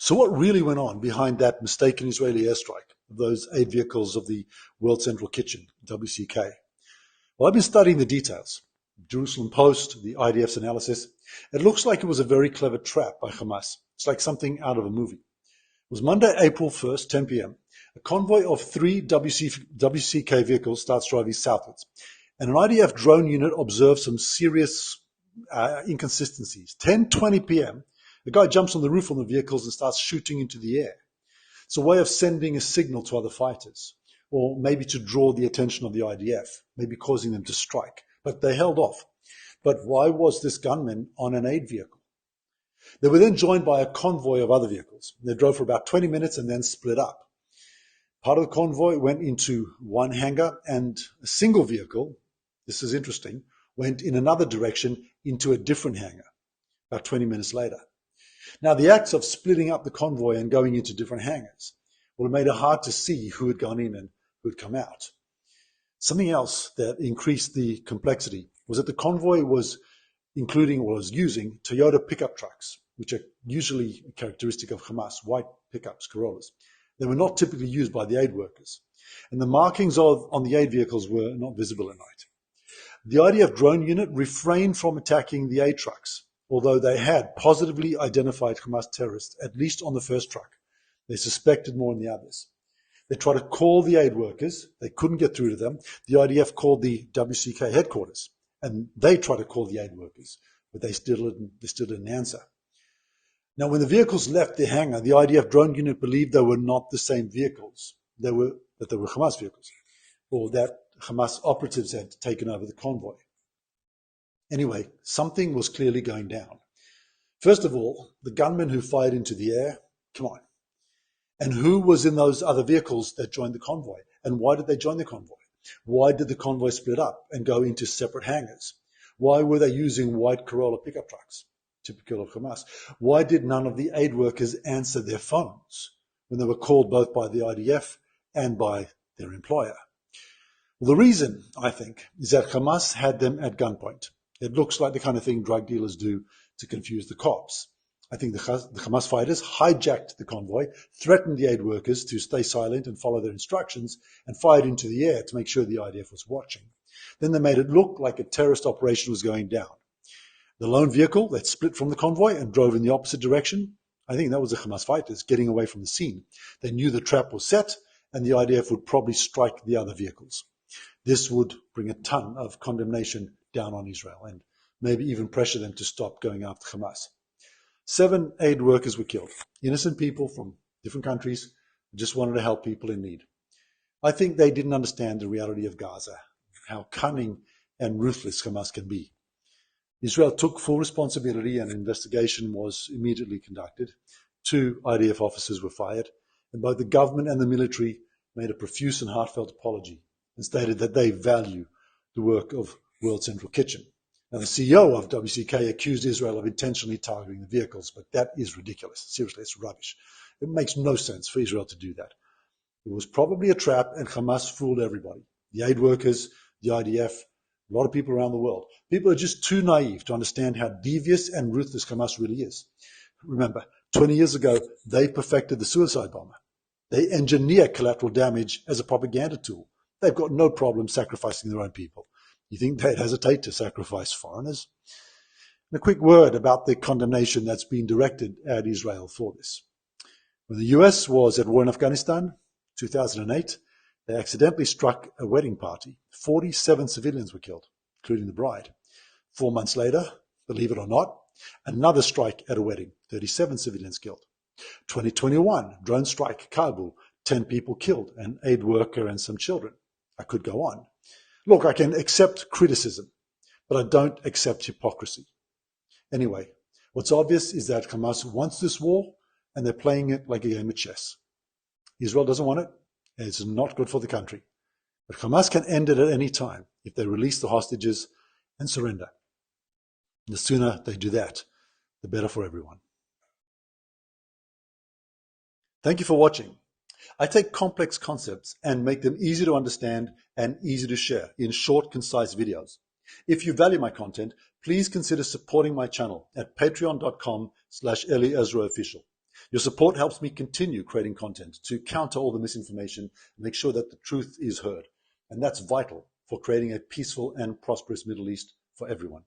So what really went on behind that mistaken Israeli airstrike of those 8 vehicles of the World Central Kitchen, WCK? Well, I've been studying the details. Jerusalem Post, the IDF's analysis. It looks like it was a very clever trap by Hamas. It's like something out of a movie. It was Monday, April 1st, 10 p.m. A convoy of 3 WCK vehicles starts driving southwards, and an IDF drone unit observes some serious inconsistencies. 10:20 p.m., a guy jumps on the roof on the vehicles and starts shooting into the air. It's a way of sending a signal to other fighters, or maybe to draw the attention of the IDF, maybe causing them to strike. But they held off. But why was this gunman on an aid vehicle? They were then joined by a convoy of other vehicles. They drove for about 20 minutes and then split up. Part of the convoy went into one hangar, and a single vehicle, this is interesting, went in another direction into a different hangar about 20 minutes later. Now, the acts of splitting up the convoy and going into different hangars, well, it made it hard to see who had gone in and who had come out. Something else that increased the complexity was that the convoy was using Toyota pickup trucks, which are usually a characteristic of Hamas, white pickups, Corollas. They were not typically used by the aid workers, and the markings on the aid vehicles were not visible at night. The IDF drone unit refrained from attacking the aid trucks, although they had positively identified Hamas terrorists, at least on the first truck. They suspected more in the others. They tried to call the aid workers. They couldn't get through to them. The IDF called the WCK headquarters, and they tried to call the aid workers, but they still didn't answer. Now, when the vehicles left the hangar, the IDF drone unit believed they were not the same vehicles, that they were Hamas vehicles, or that Hamas operatives had taken over the convoy. Anyway, something was clearly going down. First of all, the gunmen who fired into the air, come on. And who was in those other vehicles that joined the convoy? And why did they join the convoy? Why did the convoy split up and go into separate hangars? Why were they using white Corolla pickup trucks, typical of Hamas? Why did none of the aid workers answer their phones when they were called both by the IDF and by their employer? Well, the reason, I think, is that Hamas had them at gunpoint. It looks like the kind of thing drug dealers do to confuse the cops. I think the Hamas fighters hijacked the convoy, threatened the aid workers to stay silent and follow their instructions, and fired into the air to make sure the IDF was watching. Then they made it look like a terrorist operation was going down. The lone vehicle that split from the convoy and drove in the opposite direction, I think that was the Hamas fighters getting away from the scene. They knew the trap was set, and the IDF would probably strike the other vehicles. This would bring a ton of condemnation down on Israel and maybe even pressure them to stop going after Hamas. 7 aid workers were killed, innocent people from different countries who just wanted to help people in need. I think they didn't understand the reality of Gaza, how cunning and ruthless Hamas can be. Israel took full responsibility, and an investigation was immediately conducted. 2 IDF officers were fired, and both the government and the military made a profuse and heartfelt apology and stated that they value the work of World Central Kitchen. Now, the CEO of WCK accused Israel of intentionally targeting the vehicles, but that is ridiculous. Seriously, it's rubbish. It makes no sense for Israel to do that. It was probably a trap, and Hamas fooled everybody. The aid workers, the IDF, a lot of people around the world. People are just too naive to understand how devious and ruthless Hamas really is. Remember, 20 years ago, they perfected the suicide bomber. They engineer collateral damage as a propaganda tool. They've got no problem sacrificing their own people. You think they'd hesitate to sacrifice foreigners? And a quick word about the condemnation that's been directed at Israel for this. When the US was at war in Afghanistan, 2008, they accidentally struck a wedding party. 47 civilians were killed, including the bride. 4 months later, believe it or not, another strike at a wedding, 37 civilians killed. 2021, drone strike, Kabul, 10 people killed, an aid worker and some children. I could go on. Look, I can accept criticism, but I don't accept hypocrisy. Anyway, what's obvious is that Hamas wants this war, and they're playing it like a game of chess. Israel doesn't want it, and it's not good for the country. But Hamas can end it at any time if they release the hostages and surrender. And the sooner they do that, the better for everyone. Thank you for watching. I take complex concepts and make them easy to understand and easy to share in short, concise videos. If you value my content, please consider supporting my channel at patreon.com/Eli Ezra Official. Your support helps me continue creating content to counter all the misinformation and make sure that the truth is heard. And that's vital for creating a peaceful and prosperous Middle East for everyone.